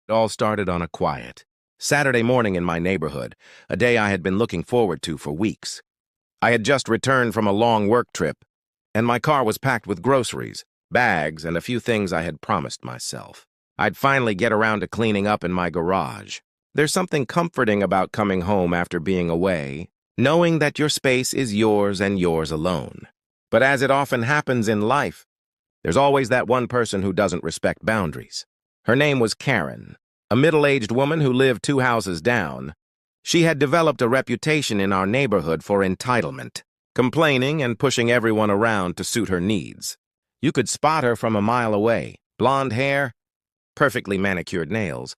It all started on a quiet Saturday morning in my neighborhood, a day I had been looking forward to for weeks. I had just returned from a long work trip, and my car was packed with groceries, bags, and a few things I had promised myself. I'd finally get around to cleaning up in my garage. There's something comforting about coming home after being away, knowing that your space is yours and yours alone. But as it often happens in life, there's always that one person who doesn't respect boundaries. Her name was Karen, a middle-aged woman who lived 2 houses down. She had developed a reputation in our neighborhood for entitlement, complaining and pushing everyone around to suit her needs. You could spot her from a mile away, blonde hair, perfectly manicured nails,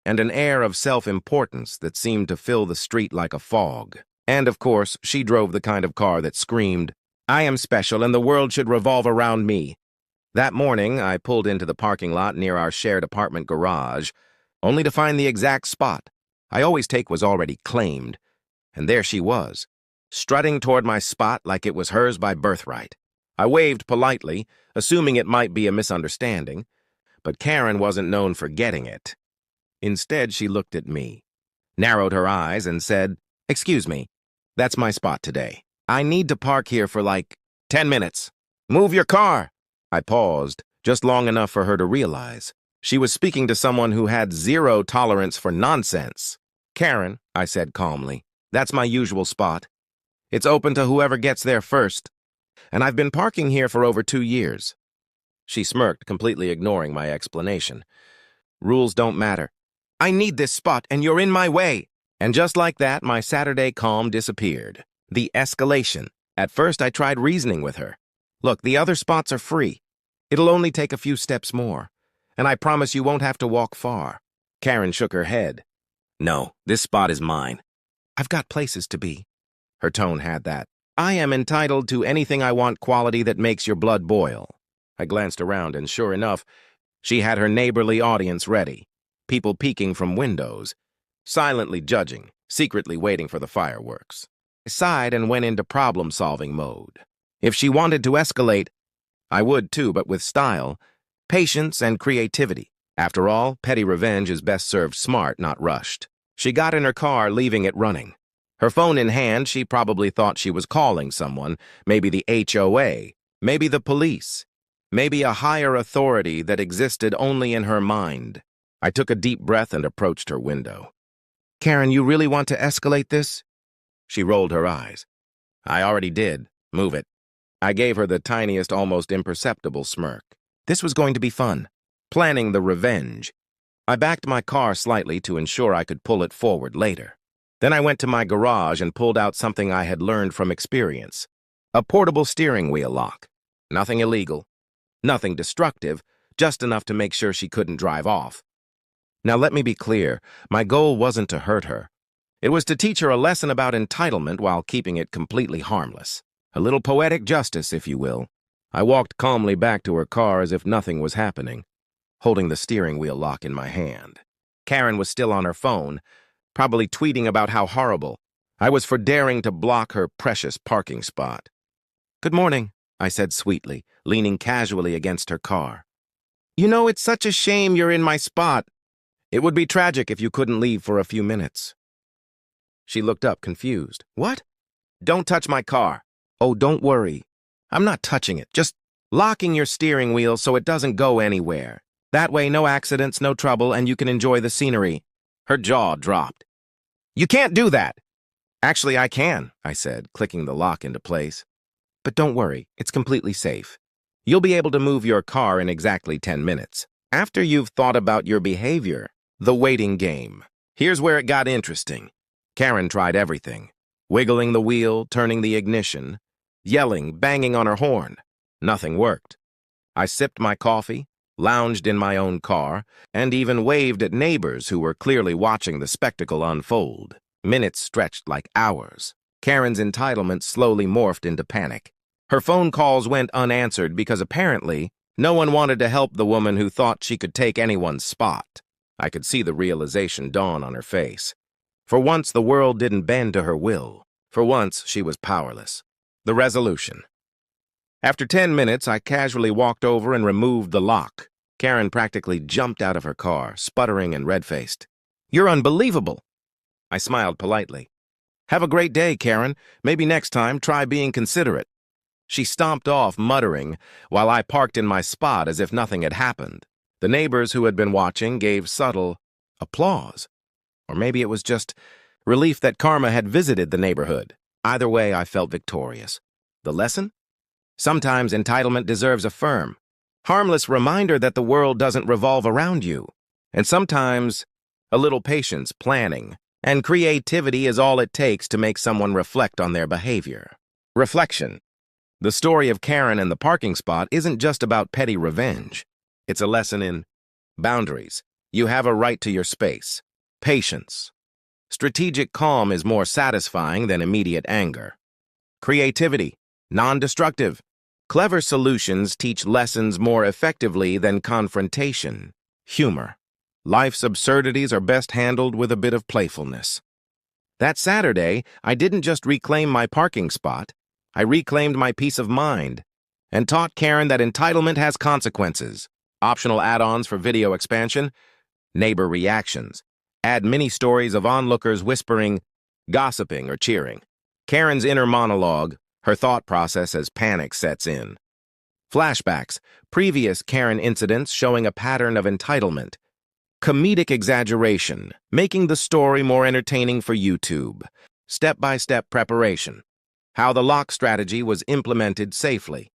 and an air of self-importance that seemed to fill the street like a fog. And, of course, she drove the kind of car that screamed, "I am special and the world should revolve around me." That morning, I pulled into the parking lot near our shared apartment garage, only to find the exact spot I always take was already claimed, and there she was, strutting toward my spot like it was hers by birthright. I waved politely, assuming it might be a misunderstanding, but Karen wasn't known for getting it. Instead, she looked at me, narrowed her eyes, and said, "Excuse me, that's my spot today. I need to park here for like 10 minutes. Move your car." I paused, just long enough for her to realize she was speaking to someone who had zero tolerance for nonsense. "Karen," I said calmly, "that's my usual spot. It's open to whoever gets there first, and I've been parking here for over 2 years. She smirked, completely ignoring my explanation. "Rules don't matter. I need this spot, and you're in my way." And just like that, my Saturday calm disappeared. The escalation. At first, I tried reasoning with her. "Look, the other spots are free. It'll only take a few steps more, and I promise you won't have to walk far." Karen shook her head. "No, this spot is mine. I've got places to be." Her tone had that "I am entitled to anything I want" quality that makes your blood boil. I glanced around, and sure enough, she had her neighborly audience ready. People peeking from windows, silently judging, secretly waiting for the fireworks. I sighed and went into problem-solving mode. If she wanted to escalate, I would too, but with style, patience, and creativity. After all, petty revenge is best served smart, not rushed. She got in her car, leaving it running. Her phone in hand, she probably thought she was calling someone, maybe the HOA, maybe the police, maybe a higher authority that existed only in her mind. I took a deep breath and approached her window. "Karen, you really want to escalate this?" She rolled her eyes. "I already did. Move it." I gave her the tiniest, almost imperceptible smirk. This was going to be fun. Planning the revenge. I backed my car slightly to ensure I could pull it forward later. Then I went to my garage and pulled out something I had learned from experience. A portable steering wheel lock. Nothing illegal. Nothing destructive, just enough to make sure she couldn't drive off. Now let me be clear, my goal wasn't to hurt her. It was to teach her a lesson about entitlement while keeping it completely harmless. A little poetic justice, if you will. I walked calmly back to her car as if nothing was happening, holding the steering wheel lock in my hand. Karen was still on her phone, probably tweeting about how horrible I was for daring to block her precious parking spot. "Good morning," I said sweetly, leaning casually against her car. "You know, it's such a shame you're in my spot. It would be tragic if you couldn't leave for a few minutes." She looked up, confused. "What?" "Don't touch my car." "Oh, don't worry. I'm not touching it, just locking your steering wheel so it doesn't go anywhere. That way, no accidents, no trouble, and you can enjoy the scenery." Her jaw dropped. "You can't do that." "Actually, I can," I said, clicking the lock into place. "But don't worry, it's completely safe. You'll be able to move your car in exactly 10 minutes. After you've thought about your behavior, the waiting game. Here's where it got interesting. Karen tried everything. Wiggling the wheel, turning the ignition, yelling, banging on her horn. Nothing worked. I sipped my coffee, lounged in my own car, and even waved at neighbors who were clearly watching the spectacle unfold. Minutes stretched like hours. Karen's entitlement slowly morphed into panic. Her phone calls went unanswered because apparently no one wanted to help the woman who thought she could take anyone's spot. I could see the realization dawn on her face. For once, the world didn't bend to her will. For once, she was powerless. The resolution. After 10 minutes, I casually walked over and removed the lock. Karen practically jumped out of her car, sputtering and red-faced. "You're unbelievable." I smiled politely. "Have a great day, Karen. Maybe next time try being considerate." She stomped off, muttering, while I parked in my spot as if nothing had happened. The neighbors who had been watching gave subtle applause. Or maybe it was just relief that karma had visited the neighborhood. Either way, I felt victorious. The lesson? Sometimes entitlement deserves a firm, harmless reminder that the world doesn't revolve around you. And sometimes a little patience, planning, and creativity is all it takes to make someone reflect on their behavior. Reflection. The story of Karen and the parking spot isn't just about petty revenge. It's a lesson in boundaries. You have a right to your space. Patience. Strategic calm is more satisfying than immediate anger. Creativity. Non-destructive. Clever solutions teach lessons more effectively than confrontation. Humor. Life's absurdities are best handled with a bit of playfulness. That Saturday, I didn't just reclaim my parking spot, I reclaimed my peace of mind and taught Karen that entitlement has consequences. Optional add-ons for video expansion, neighbor reactions. Add mini stories of onlookers whispering, gossiping, or cheering. Karen's inner monologue, her thought process as panic sets in. Flashbacks, previous Karen incidents showing a pattern of entitlement. Comedic exaggeration, making the story more entertaining for YouTube. Step-by-step preparation. How the lock strategy was implemented safely.